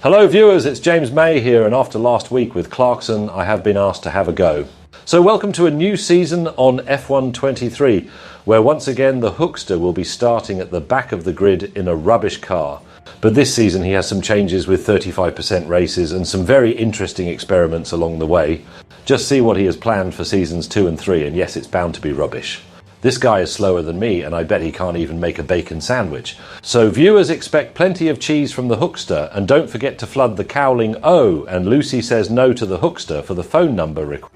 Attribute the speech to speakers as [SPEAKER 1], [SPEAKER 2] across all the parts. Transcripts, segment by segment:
[SPEAKER 1] Hello viewers, it's James May here, and after last week with Clarkson, I have been asked to have a go. So welcome to a new season on F1 23, where once again the Hookster will be starting at the back of the grid in a rubbish car. But this season he has some changes with 35% races and some very interesting experiments along the way. Just see what he has planned for seasons 2 and 3, and yes, it's bound to be rubbish. This guy is slower than me, and I bet he can't even make a bacon sandwich. So viewers expect plenty of cheese from the Hookster, and don't forget to flood the Cowling O, and Lucy says no to the Hookster for the phone number request.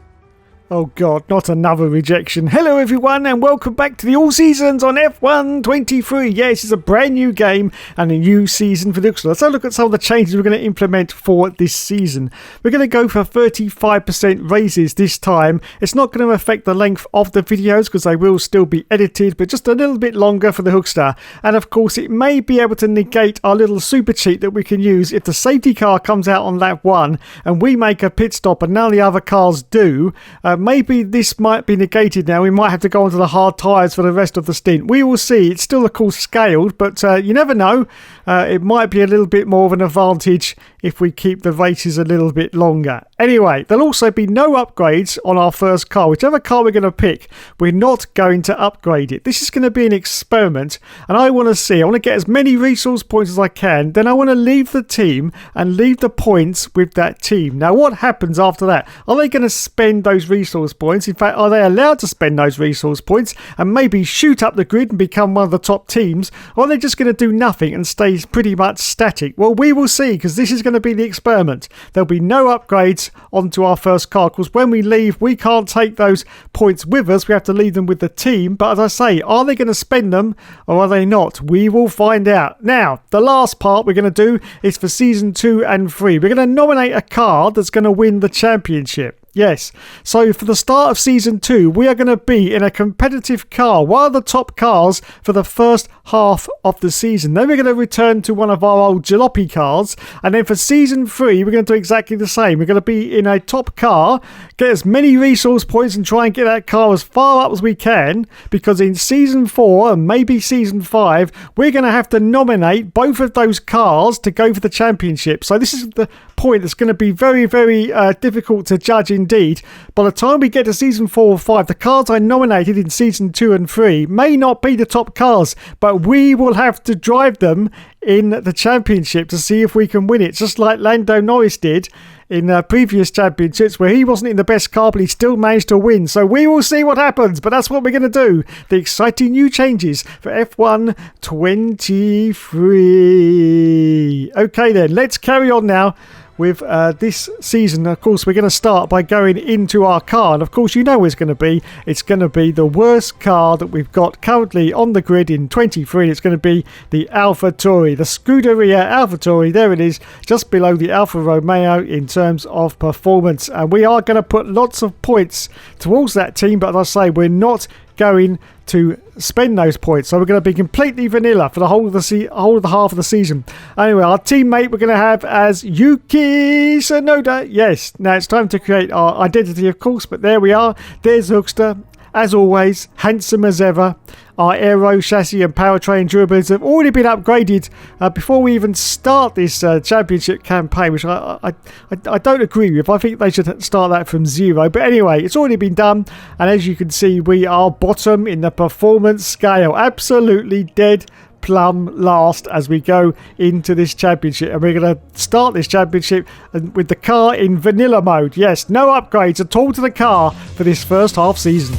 [SPEAKER 2] Oh God, not another rejection. Hello everyone and welcome back to the All Seasons on F1 23. Yes, it's a brand new game and a new season for the Hookster. Let's have a look at some of the changes we're going to implement for this season. We're going to go for 35% raises this time. It's not going to affect the length of the videos because they will still be edited, but just a little bit longer for the Hookster. And of course it may be able to negate our little super cheat that we can use if the safety car comes out on lap 1 and we make a pit stop and none of the other cars do. Maybe this might be negated now. We might have to go onto the hard tyres for the rest of the stint. We will see. It's still, of course, scaled, but you never know. It might be a little bit more of an advantage if we keep the races a little bit longer. Anyway, there'll also be no upgrades on our first car. Whichever car we're going to pick, we're not going to upgrade it. This is going to be an experiment, and I want to get as many resource points as I can. Then I want to leave the team and leave the points with that team. Now, what happens after that? Are they going to spend those resource points? In fact, are they allowed to spend those resource points and maybe shoot up the grid and become one of the top teams? Or are they just going to do nothing and stay pretty much static? Well, we will see, because this is going to be the experiment. There'll be no upgrades onto our first car, because when we leave, we can't take those points with us. We have to leave them with the team. But as I say, are they going to spend them or are they not? We will find out. Now, the last part we're going to do is for season 2 and 3. We're going to nominate a car that's going to win the championship. Yes, so for the start of Season 2, we are going to be in a competitive car, one of the top cars for the first half of the season. Then we're going to return to one of our old jalopy cars, and then for Season 3, we're going to do exactly the same. We're going to be in a top car, get as many resource points and try and get that car as far up as we can, because in Season 4 and maybe Season 5, we're going to have to nominate both of those cars to go for the championship. So this is the point that's going to be very, very difficult to judge indeed. By the time we get to season 4 or 5, the cars I nominated in season 2 and 3 may not be the top cars, but we will have to drive them in the championship to see if we can win it, just like Lando Norris did in previous championships, where he wasn't in the best car, but he still managed to win. So we will see what happens, but that's what we're going to do. The exciting new changes for F1 23. Okay then, let's carry on now with this season. Of course, we're going to start by going into our car, and of course you know what it's going to be. It's going to be the worst car that we've got currently on the grid in 23. It's going to be the AlphaTauri, the Scuderia AlphaTauri. There it is, just below the Alfa Romeo in terms of performance, and we are going to put lots of points towards that team, but as I say, we're not going to spend those points, so we're going to be completely vanilla for the whole of the half of the season. Anyway, our teammate we're going to have as Yuki Tsunoda. Yes, now it's time to create our identity, of course, but there we are. There's Hookster, as always, handsome as ever. Our aero, chassis and powertrain durabilities have already been upgraded before we even start this championship campaign, which I don't agree with. I think they should start that from 0. But anyway, it's already been done. And as you can see, we are bottom in the performance scale. Absolutely dead plumb last as we go into this championship. And we're going to start this championship with the car in vanilla mode. Yes, no upgrades at all to the car for this first half season.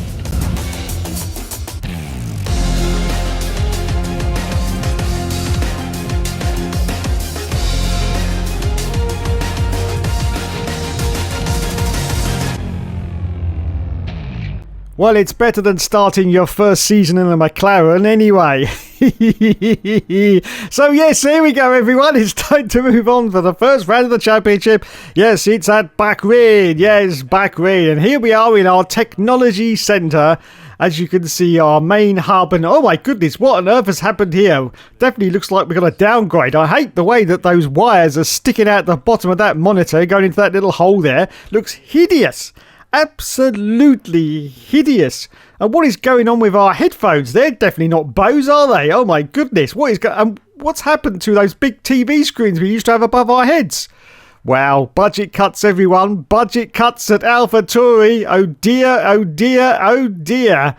[SPEAKER 2] Well, it's better than starting your first season in a McLaren anyway. So yes, here we go everyone. It's time to move on for the first round of the championship. Yes, it's at Bahrain. Yes, Bahrain. And here we are in our technology centre. As you can see, our main hub, and oh my goodness, what on earth has happened here? Definitely looks like we're going to downgrade. I hate the way that those wires are sticking out the bottom of that monitor, going into that little hole there. Looks hideous. Absolutely hideous. And what is going on with our headphones? They're definitely not Bose, are they? Oh my goodness. What is what's happened to those big TV screens we used to have above our heads? Wow, budget cuts, everyone. Budget cuts at AlphaTauri. Oh dear, oh dear, oh dear.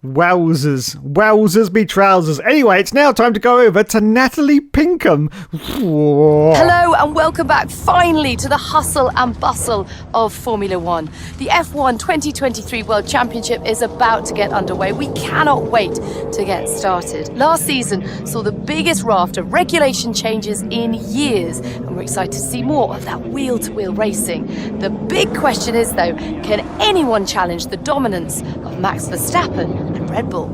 [SPEAKER 2] Wowzers. Wowzers be trousers. Anyway, it's now time to go over to Natalie Pinkham.
[SPEAKER 3] Hello and welcome back finally to the hustle and bustle of Formula One. The F1 2023 World Championship is about to get underway. We cannot wait to get started. Last season saw the biggest raft of regulation changes in years, and we're excited to see more of that wheel-to-wheel racing. The big question is, though, can anyone challenge the dominance of Max Verstappen and Red Bull?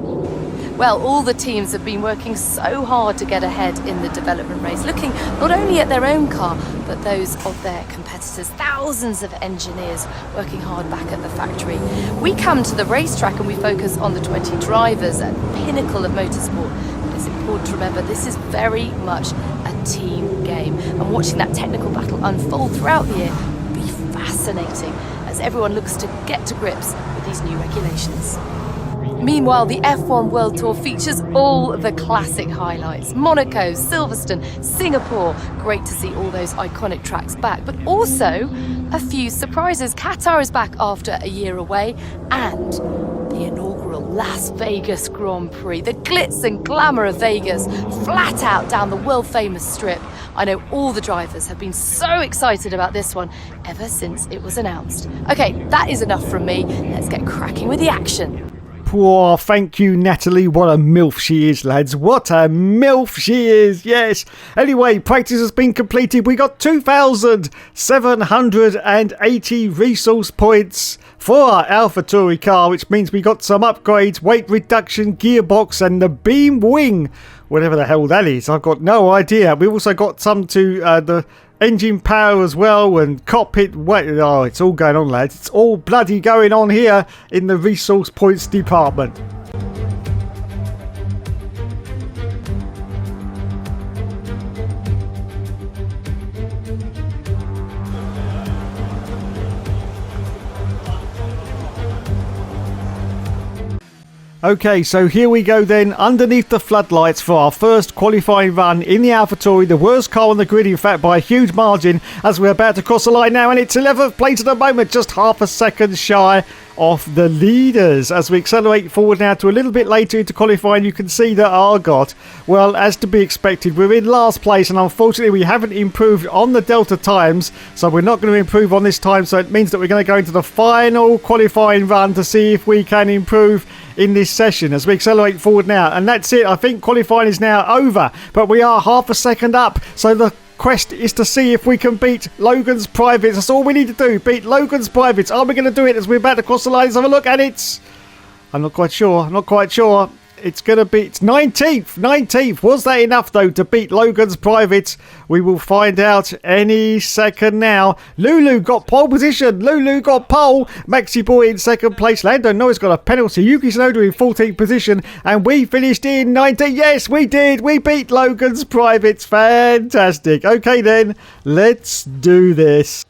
[SPEAKER 3] Well, all the teams have been working so hard to get ahead in the development race, looking not only at their own car, but those of their competitors. Thousands of engineers working hard back at the factory. We come to the racetrack and we focus on the 20 drivers at the pinnacle of motorsport. But it's important to remember this is very much a team game. And watching that technical battle unfold throughout the year will be fascinating as everyone looks to get to grips with these new regulations. Meanwhile, the F1 World Tour features all the classic highlights. Monaco, Silverstone, Singapore. Great to see all those iconic tracks back, but also a few surprises. Qatar is back after a year away, and the inaugural Las Vegas Grand Prix. The glitz and glamour of Vegas, flat out down the world-famous strip. I know all the drivers have been so excited about this one ever since it was announced. Okay, that is enough from me. Let's get cracking with the action.
[SPEAKER 2] Poor, thank you, Natalie. What a MILF she is, lads. What a MILF she is, yes. Anyway, practice has been completed. We got 2,780 resource points for our AlphaTauri car, which means we got some upgrades, weight reduction, gearbox, and the beam wing. Whatever the hell that is, I've got no idea. We've also got some to the engine power as well, and cockpit. Oh, it's all going on, lads. It's all bloody going on here in the resource points department. Okay, so here we go then, underneath the floodlights for our first qualifying run in the AlphaTauri, the worst car on the grid, in fact, by a huge margin, as we're about to cross the line now, and it's 11th place at the moment, just half a second shy of the leaders. As we accelerate forward now to a little bit later into qualifying, you can see that Argot, well, as to be expected, we're in last place, and unfortunately we haven't improved on the Delta times, so we're not going to improve on this time, so it means that we're going to go into the final qualifying run to see if we can improve in this session as we accelerate forward now. And that's it. I think qualifying is now over, but we are half a second up, so the quest is to see if we can beat Logan's Privates. That's all we need to do, beat Logan's Privates. Are we going to do it as we're about to cross the line? Let's have a look at it. I'm not quite sure. It's going to be 19th. Was that enough, though, to beat Logan's Privates? We will find out any second now. Lulu got pole position. Maxi Boy in second place. Lando Norris got a penalty. Yuki Tsunoda in 14th position. And we finished in 19th. Yes, we did. We beat Logan's Privates. Fantastic. Okay, then. Let's do this.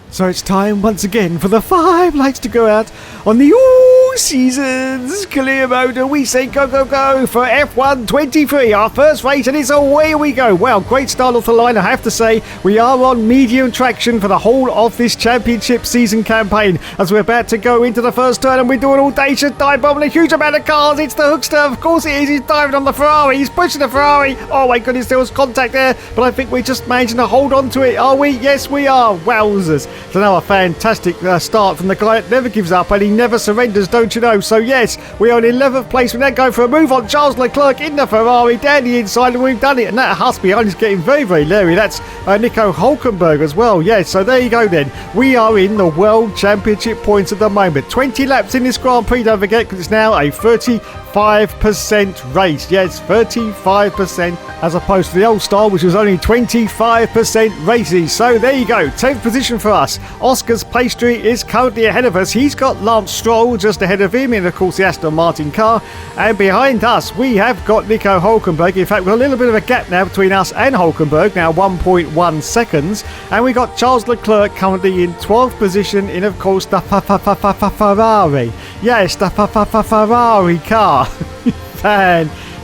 [SPEAKER 2] So it's time once again for the 5 lights to go out on the All Seasons clear mode. We say go, go, go for F1 23, our first race, and it's away we go. Well, great start off the line, I have to say. We are on medium traction for the whole of this championship season campaign as we're about to go into the first turn, and we're doing audacious dive bombing a huge amount of cars. It's the Hookster, of course it is. He's diving on the Ferrari. He's pushing the Ferrari. Oh my goodness, there was contact there, but I think we're just managing to hold on to it. Are we? Yes, we are. Wowzers. So now a fantastic start from the guy that never gives up and he never surrenders, don't you know? So yes, we are in 11th place. We then go for a move on Charles Leclerc in the Ferrari down the inside, and we've done it. And that Haas behind is getting very, very leery. That's Nico Hulkenberg as well. Yes, so there you go then. We are in the World Championship points at the moment. 20 laps in this Grand Prix, don't forget, because it's now a 35% race. Yes, 35% as opposed to the old style, which was only 25% races. So there you go, 10th position for us. Oscar's Pastry is currently ahead of us. He's got Lance Stroll just ahead of him in, of course, the Aston Martin car. And behind us, we have got Nico Hulkenberg. In fact, we've got a little bit of a gap now between us and Hulkenberg, now 1.1 seconds. And we got Charles Leclerc currently in 12th position in, of course, the Ferrari. Yes, the Ferrari car.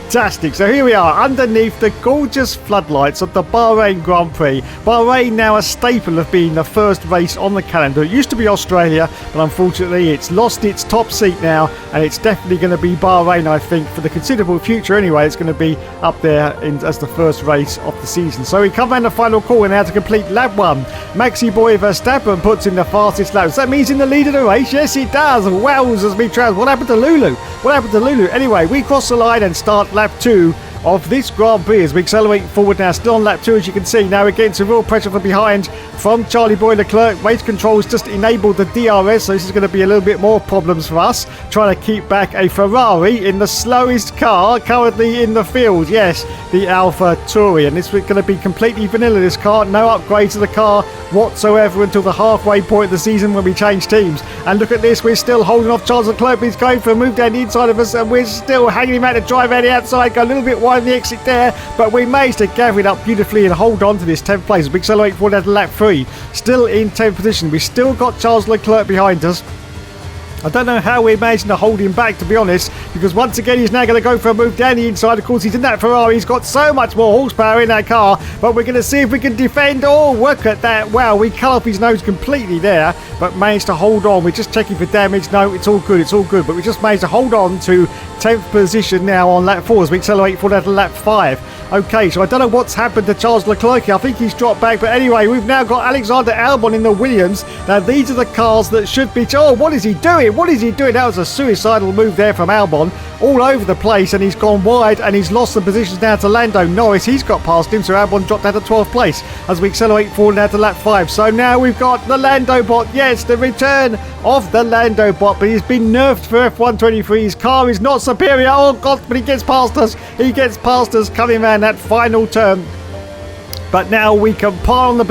[SPEAKER 2] Fantastic. So here we are underneath the gorgeous floodlights of the Bahrain Grand Prix. Bahrain now a staple of being the first race on the calendar. It used to be Australia, but unfortunately it's lost its top seat now, and it's definitely going to be Bahrain, I think, for the considerable future anyway. It's going to be up there as the first race of the season. So we come around the final corner now to complete lap 1. Maxi Boy Verstappen puts in the fastest lap. So that means in the lead of the race? Yes, it does. Wowzers me trousers. What happened to Lulu? What happened to Lulu? Anyway, we cross the line and start lap 2 of this Grand Prix as we accelerate forward now. Still on lap 2, as you can see. Now we're getting some real pressure from behind from Charlie Boy Leclerc. Race controls just enabled the DRS, so this is going to be a little bit more problems for us. Trying to keep back a Ferrari in the slowest car currently in the field. Yes, the Alpha Tauri. And this is going to be completely vanilla, this car. No upgrades to the car whatsoever until the halfway point of the season when we change teams. And look at this, we're still holding off Charles Leclerc. He's going for a move down the inside of us, and we're still hanging him out to drive out the outside. Go a little bit wide on the exit there, but we managed to gather it up beautifully and hold on to this 10th place. We accelerate forward out to lap 3, still in 10th position. We still got Charles Leclerc behind us. I don't know how we're managing to hold him back, to be honest, because once again he's now going to go for a move down the inside. Of course, he's in that Ferrari. He's got so much more horsepower in that car, but we're going to see if we can defend. Oh, look at that. Wow, we cut off his nose completely there, but managed to hold on. We're just checking for damage. No, it's all good. It's all good, but we just managed to hold on to 10th position now on lap 4 as we accelerate forward out to lap 5. Okay, so I don't know what's happened to Charles Leclerc. I think he's dropped back, but anyway, we've now got Alexander Albon in the Williams. Now, these are the cars that should be... Oh, what is he doing? What is he doing? That was a suicidal move there from Albon. All over the place, and he's gone wide, and he's lost some positions now to Lando Norris. He's got past him, so Albon dropped out to 12th place as we accelerate forward now to lap 5. So now we've got the Lando bot. Yes, the return of the Lando bot, but he's been nerfed for F1 23. His car is not superior. Oh, God, but he gets past us. He gets past us coming around that final turn. But now we can pile on the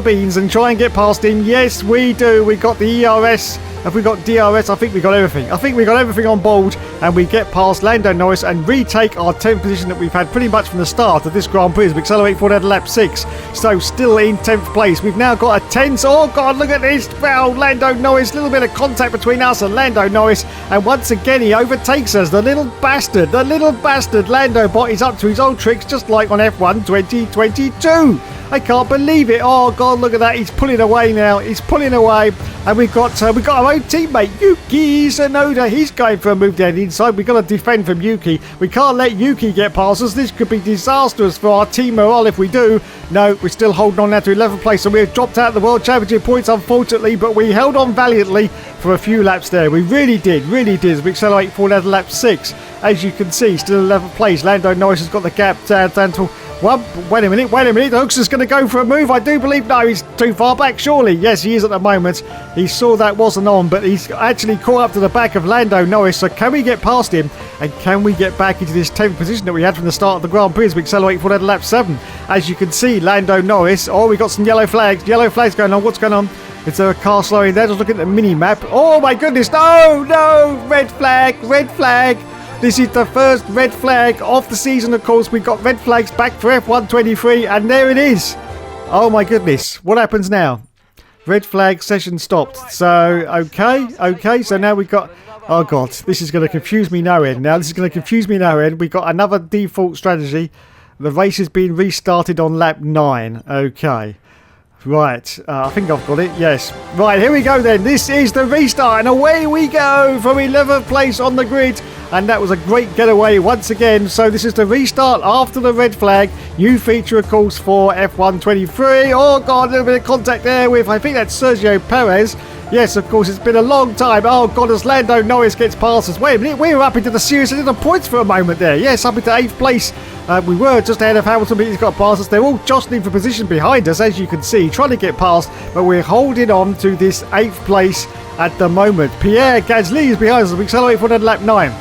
[SPEAKER 2] beans and try and get past him. Yes, we do. We got the ERS. Have we got DRS? I think we got everything. I think we got everything on board, and we get past Lando Norris and retake our 10th position that we've had pretty much from the start of this Grand Prix as we accelerate forward at lap 6. So still in 10th place. We've now got a 10. Oh, God, look at this. Wow, Lando Norris. A little bit of contact between us and Lando Norris. And once again, he overtakes us. The little bastard Lando bot is up to his old tricks, just like on F1 2022. I can't believe it. Oh, God, look at that. He's pulling away now. He's pulling away. And we've got our own teammate, Yuki Tsunoda. He's going for a move down the inside. We've got to defend from Yuki. We can't let Yuki get past us. This could be disastrous for our team morale if we do. No, we're still holding on now to 11th place. So we've dropped out of the World Championship points, unfortunately. But we held on valiantly for a few laps there. We really did. As we accelerate forward out of lap 6. As you can see, still 11th place. Lando Norris has got the gap down to... Well, wait a minute. The Hookster's going to go for a move, I do believe. No, he's too far back, surely. Yes, he is at the moment. He saw that wasn't on, but he's actually caught up to the back of Lando Norris. So can we get past him? And can we get back into this 10th position that we had from the start of the Grand Prix as we accelerate forward at lap 7? As you can see, Lando Norris. Oh, we got some yellow flags. Yellow flags going on. What's going on? It's a car slowing there. Just looking at the mini-map. Oh, my goodness. No. Red flag. This is the first red flag of the season, of course. We've got red flags back for F1 23, and there it is. Oh, my goodness. What happens now? Red flag session stopped. So, okay. So now we've got... Oh, God. This is going to confuse me no end. We've got another default strategy. The race has been restarted on lap 9. Okay. Right, I think I've got it, yes. Right, here we go then. This is the restart, and away we go from 11th place on the grid. And that was a great getaway once again. So this is the restart after the red flag. New feature, of course, for F1 23. Oh, God, a little bit of contact there with, I think that's Sergio Perez. Yes, of course, it's been a long time. Oh, God, as Lando Norris gets past us. Wait a minute, we were up into the series of the points for a moment there. Yes, up into 8th place. We were just ahead of Hamilton, but he's got past us. They're all jostling for position behind us, as you can see, trying to get past, but we're holding on to this 8th place at the moment. Pierre Gasly is behind us as we accelerate forward at lap 9.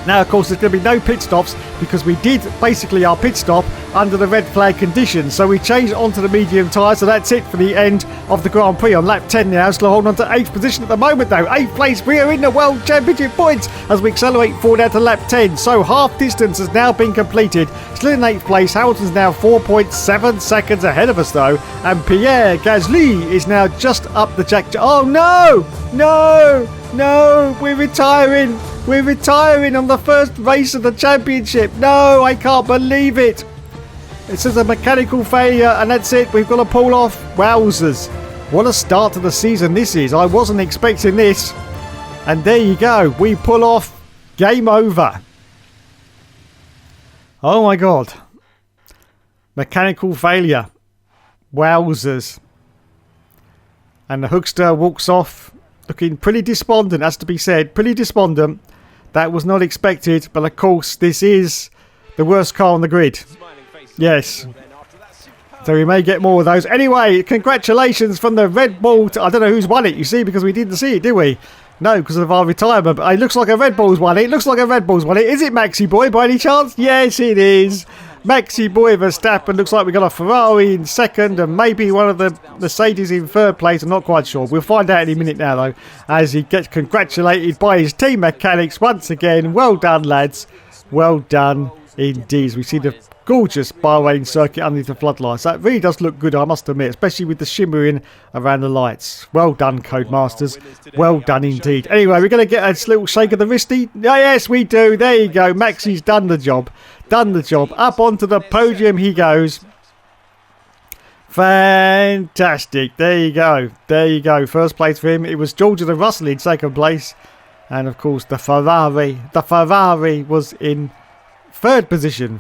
[SPEAKER 2] Now, of course, there's going to be no pit stops because we did basically our pit stop under the red flag conditions. So we changed onto the medium tyre. So that's it for the end of the Grand Prix on lap 10 now. Still holding on to 8th position at the moment, though. 8th place. We are in the World Championship points as we accelerate forward out to lap 10. So half distance has now been completed. Still in 8th place. Hamilton's now 4.7 seconds ahead of us, though. And Pierre Gasly is now just up the jack. Oh, no! We're retiring. We're retiring on the first race of the championship. No, I can't believe it. It says a mechanical failure, and that's it. We've got to pull off. Wowzers. What a start to the season this is. I wasn't expecting this. And there you go. We pull off. Game over. Oh my God. Mechanical failure. Wowzers. And the Hookster walks off looking pretty despondent, has to be said. Pretty despondent. That was not expected. But of course, this is the worst car on the grid. Yes. So we may get more of those. Anyway, congratulations from the Red Bull. I don't know who's won it, you see, because we didn't see it, did we? No, because of our retirement. But it looks like a Red Bull's won it. It looks like a Red Bull's won it. Is it Maxi Boy by any chance? Yes, it is. Maxi Boy Verstappen. Looks like we got a Ferrari in second and maybe one of the Mercedes in third place. I'm not quite sure. We'll find out in a minute now, though, as he gets congratulated by his team mechanics once again. Well done, lads. Well done indeed. We see the gorgeous Bahrain circuit underneath the floodlights. That really does look good, I must admit, especially with the shimmering around the lights. Well done, Codemasters. Well done indeed. Anyway, we're going to get a little shake of the wristy. Yes, we do. There you go. Maxi's done the job. Done the job. Up onto the podium he goes. Fantastic. There you go. There you go. First place for him. It was Georgia the Russell in second place. And, of course, the Ferrari was in third position,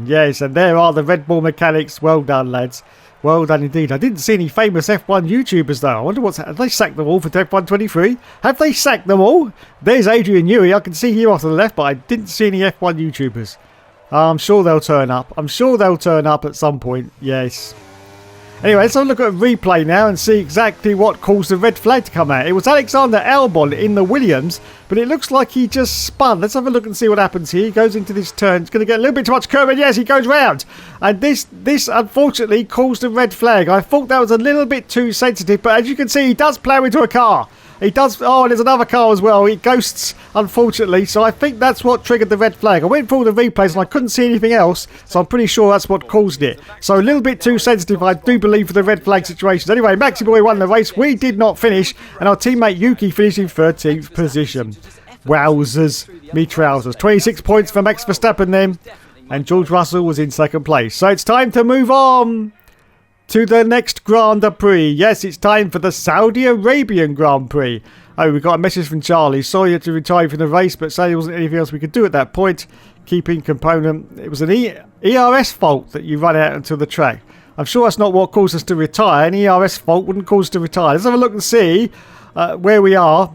[SPEAKER 2] yes, and there are the Red Bull mechanics. Well done, lads. Well done indeed. I didn't see any famous F1 YouTubers, though. I wonder have they sacked them all for F1 23? Have they sacked them all? There's Adrian Newey. I can see here off to the left, but I didn't see any F1 YouTubers. I'm sure they'll turn up. I'm sure they'll turn up at some point, yes. Anyway, let's have a look at a replay now and see exactly what caused the red flag to come out. It was Alexander Albon in the Williams, but it looks like he just spun. Let's have a look and see what happens here. He goes into this turn. It's going to get a little bit too much curve, and yes, he goes round. And this unfortunately caused a red flag. I thought that was a little bit too sensitive, but as you can see, he does plough into a car. He does. Oh, and there's another car as well. It ghosts, unfortunately. So I think that's what triggered the red flag. I went through all the replays and I couldn't see anything else. So I'm pretty sure that's what caused it. So a little bit too sensitive, I do believe, for the red flag situations. Anyway, Maxi Boy won the race. We did not finish. And our teammate Yuki finished in 13th position. Wowzers. Me trousers. 26 points for Max Verstappen then. And George Russell was in second place. So it's time to move on to the next Grand Prix. Yes, it's time for the Saudi Arabian Grand Prix. Oh, we got a message from Charlie. Sorry you had to retire from the race, but sadly there wasn't anything else we could do at that point. Keeping component. It was an ERS fault that you run out until the track. I'm sure that's not what caused us to retire. An ERS fault wouldn't cause us to retire. Let's have a look and see where we are.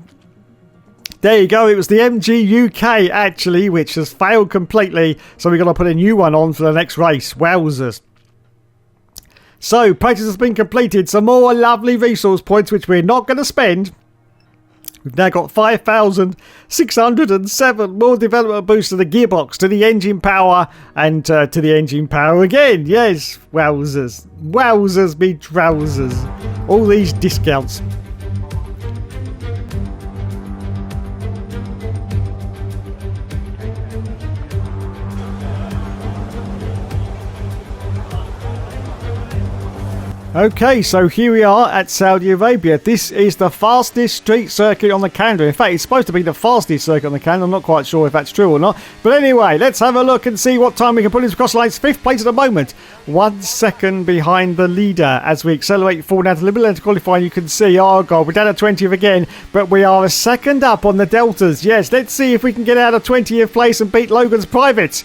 [SPEAKER 2] There you go. It was the MG UK, actually, which has failed completely. So we've got to put a new one on for the next race. Wowzers. So, practice has been completed. Some more lovely resource points, which we're not going to spend. We've now got 5,607 more development boosts to the gearbox, to the engine power, and to the engine power again. Yes, wowzers. Wowzers be trousers. All these discounts. Okay, so here we are at Saudi Arabia. This is the fastest street circuit on the calendar. In fact, it's supposed to be the fastest circuit on the calendar. I'm not quite sure if that's true or not. But anyway, let's have a look and see what time we can put into cross lines. 5th place at the moment. 1 second behind the leader. As we accelerate forward now to the middle end qualifying, you can see, oh God, we're down at 20th again. But we are a second up on the deltas. Yes, let's see if we can get out of 20th place and beat Logan's Privates.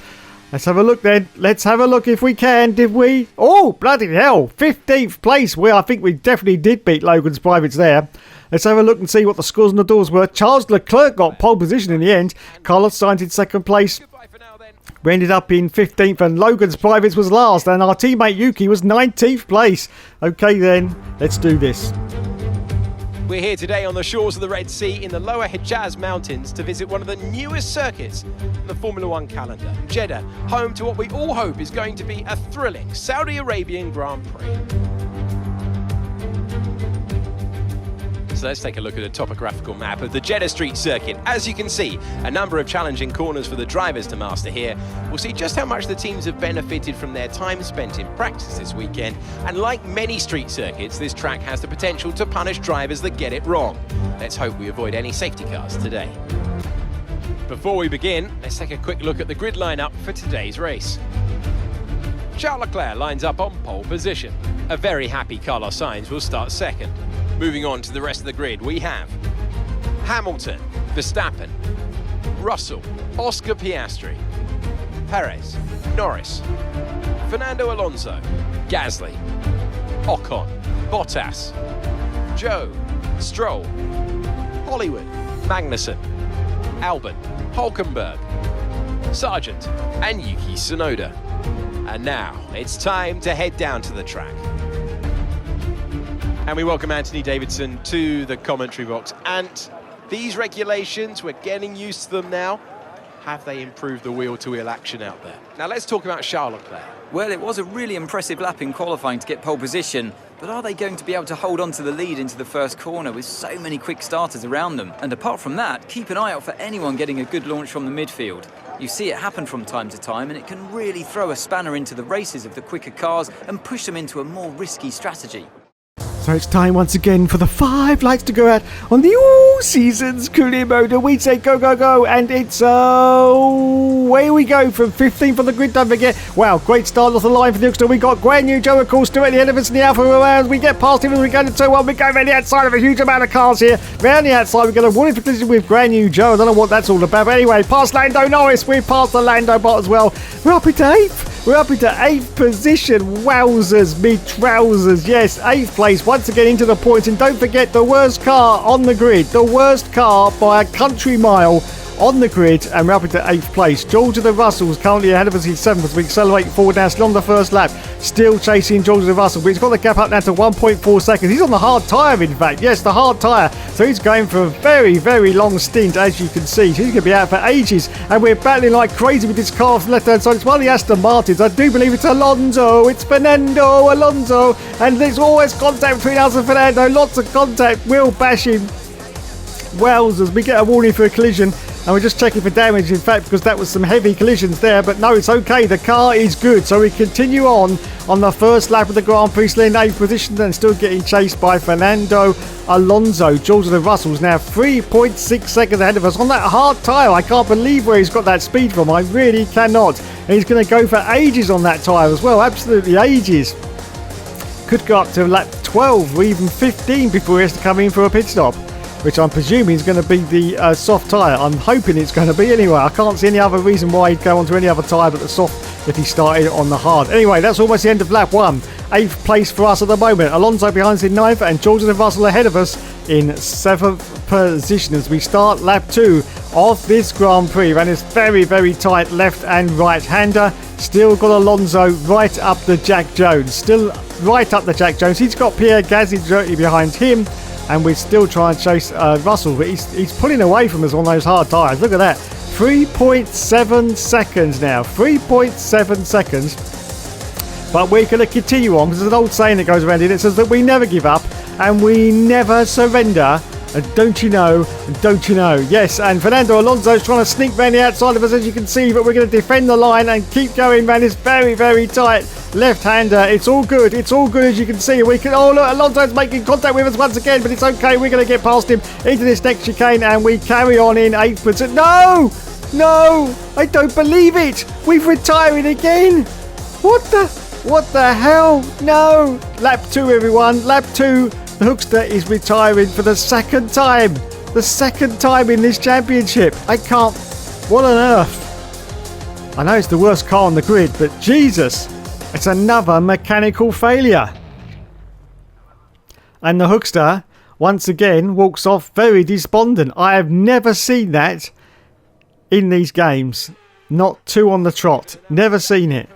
[SPEAKER 2] Let's have a look then. Let's have a look if we can. Did we? Oh, bloody hell. 15th place. I think we definitely did beat Logan's Privates there. Let's have a look and see what the scores on the doors were. Charles Leclerc got pole position in the end. Carlos Sainz in second place. We ended up in 15th and Logan's Privates was last. And our teammate Yuki was 19th place. Okay then, let's do this.
[SPEAKER 4] We're here today on the shores of the Red Sea in the Lower Hejaz Mountains to visit one of the newest circuits in the Formula One calendar, Jeddah, home to what we all hope is going to be a thrilling Saudi Arabian Grand Prix. So let's take a look at a topographical map of the Jeddah Street Circuit. As you can see, a number of challenging corners for the drivers to master here. We'll see just how much the teams have benefited from their time spent in practice this weekend. And like many street circuits, this track has the potential to punish drivers that get it wrong. Let's hope we avoid any safety cars today. Before we begin, let's take a quick look at the grid lineup for today's race. Charles Leclerc lines up on pole position. A very happy Carlos Sainz will start second. Moving on to the rest of the grid, we have Hamilton, Verstappen, Russell, Oscar Piastri, Perez, Norris, Fernando Alonso, Gasly, Ocon, Bottas, Joe, Stroll, Hollywood, Magnussen, Albon, Hulkenberg, Sargent and Yuki Tsunoda. And now it's time to head down to the track. And we welcome Anthony Davidson to the commentary box. And these regulations, we're getting used to them now. Have they improved the wheel-to-wheel action out there? Now let's talk about Charles Leclerc.
[SPEAKER 5] Well, it was a really impressive lap in qualifying to get pole position, but are they going to be able to hold on to the lead into the first corner with so many quick starters around them? And apart from that, keep an eye out for anyone getting a good launch from the midfield. You see it happen from time to time, and it can really throw a spanner into the races of the quicker cars and push them into a more risky strategy.
[SPEAKER 2] So it's time once again for the 5 lights to go out on the All Seasons cooling mode. And we say go, go, go. And it's away we go from 15th on the grid. Don't forget. Wow, great start off the line for the Hookster. We got Guan Yu Zhou, of course, directly ahead of us in the Alfa Romeo. We get past him as we go to 2-1. We go around the outside of a huge amount of cars here. Round the outside, we get a warning for collision with Guan Yu Zhou. I don't know what that's all about. But anyway, past Lando Norris. We're past the Lando bot as well. We're up into 8th. We're up into 8th position. Wowzers, me trousers. Yes, 8th place once again into the points. And don't forget the worst car on the grid. The worst car by a country mile on the grid. And we're up into 8th place. George of the Russells currently ahead of us in 7th as we accelerate forward now. Still on the first lap. Still chasing George of the Russell. But he's got the gap up now to 1.4 seconds. He's on the hard tyre, in fact. Yes, the hard tyre. So he's going for a very, very long stint, as you can see. So he's going to be out for ages. And we're battling like crazy with this car off the left-hand side. It's one of the Aston Martins. I do believe it's Alonso. It's Fernando Alonso. And there's always contact between us and Fernando. Lots of contact. Wheel bashing. Wowzers. We get a warning for a collision. And we're just checking for damage, in fact, because that was some heavy collisions there. But no, it's okay. The car is good. So we continue on the first lap of the Grand Prix, still in 8th position and still getting chased by Fernando Alonso. George of the Russells now 3.6 seconds ahead of us on that hard tyre. I can't believe where he's got that speed from. I really cannot. And he's going to go for ages on that tyre as well. Absolutely ages. Could go up to lap 12 or even 15 before he has to come in for a pit stop, which I'm presuming is going to be the soft tyre. I'm hoping it's going to be anyway. I can't see any other reason why he'd go onto any other tyre but the soft if he started on the hard. Anyway, that's almost the end of lap 1. 8th place for us at the moment. Alonso behind us in 9th and George of Russell ahead of us in 7th position as we start lap 2 of this Grand Prix. And it's very, very tight left and right hander. Still got Alonso right up the Jack Jones. Still right up the Jack Jones. He's got Pierre Gasly directly behind him. And we're still trying to chase Russell, but he's pulling away from us on those hard tyres. Look at that. 3.7 seconds now. 3.7 seconds. But we're going to continue on because there's an old saying that goes around here that says that we never give up and we never surrender. And don't you know, and don't you know. Yes, and Fernando Alonso's trying to sneak round the outside of us, as you can see, but we're going to defend the line and keep going, man. It's very, very tight. Left-hander, it's all good. It's all good, as you can see. We can. Oh, look, Alonso's making contact with us once again, but it's okay. We're going to get past him into this next chicane, and we carry on in 8th position. No! No! I don't believe it! We've retired again! What the hell? No! Lap 2, everyone. Lap 2. The Hookster is retiring for the second time. The second time in this championship. I can't. What on earth? I know it's the worst car on the grid, but Jesus, it's another mechanical failure. And the Hookster, once again, walks off very despondent. I have never seen that in these games. Not 2 on the trot. Never seen it.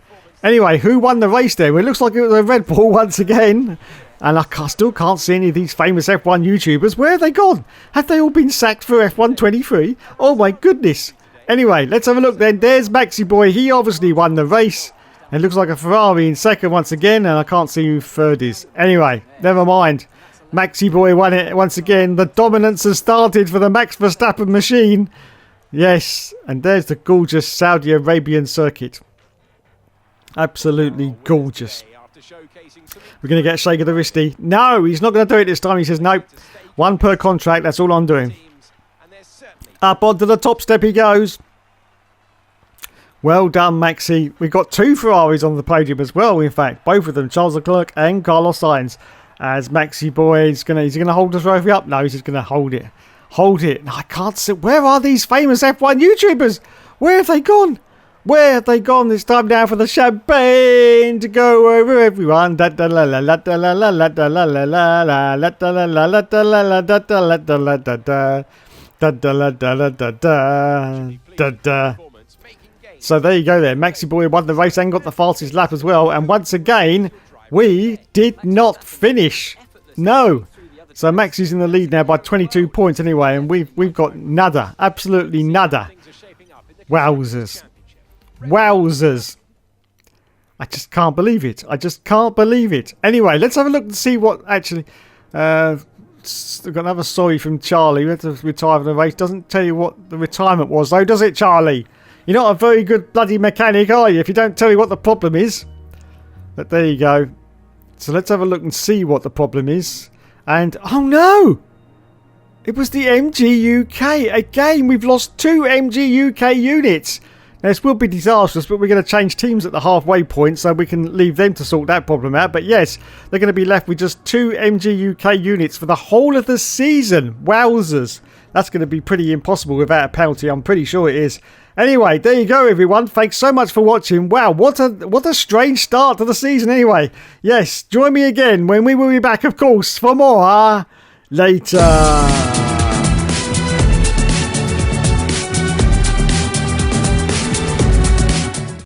[SPEAKER 2] Anyway, who won the race there? Well, it looks like it was a Red Bull once again. And I still can't see any of these famous F1 YouTubers. Where have they gone? Have they all been sacked for F1 23? Oh my goodness. Anyway, let's have a look then. There's Maxi Boy. He obviously won the race. It looks like a Ferrari in second once again. And I can't see who third is. Anyway, never mind. Maxi Boy won it once again. The dominance has started for the Max Verstappen machine. Yes. And there's the gorgeous Saudi Arabian circuit. Absolutely gorgeous. We're going to get a shake of the wristy. No, he's not going to do it this time. He says, nope. 1 per contract. That's all I'm doing. Up onto the top step he goes. Well done, Maxi. We've got 2 Ferraris on the podium as well, in fact. Both of them, Charles Leclerc and Carlos Sainz. As Maxi boy is he gonna hold the trophy up? No, he's just gonna hold it. Hold it. I can't see. Where are these famous F1 YouTubers? Where have they gone? Where have they gone? It's time now for the champagne to go over everyone. Da da la la la da la la la da la la la la la da la la la da la la da da la da la da da da da la da la da da da da. So there you go there. Maxi boy won the race and got the fastest lap as well. And once again, we did not finish. No. So Maxi's in the lead now by 22 points anyway. And we've got nada. Absolutely nada. Wowzers. Wowzers. I just can't believe it. I just can't believe it. Anyway, let's have a look and see what actually... We've got another sorry from Charlie. We had to retire from the race. Doesn't tell you what the retirement was though, does it, Charlie? You're not a very good bloody mechanic, are you, if you don't tell me what the problem is? But there you go. So let's have a look and see what the problem is. And, oh no! It was the MG UK. Again, we've lost 2 MG UK units. Now, this will be disastrous, but we're going to change teams at the halfway point so we can leave them to sort that problem out. But yes, they're going to be left with just 2 MG UK units for the whole of the season. Wowzers. That's going to be pretty impossible without a penalty. I'm pretty sure it is. Anyway, there you go, everyone. Thanks so much for watching. Wow, what a strange start to the season anyway. Yes, join me again when we will be back, of course, for more later.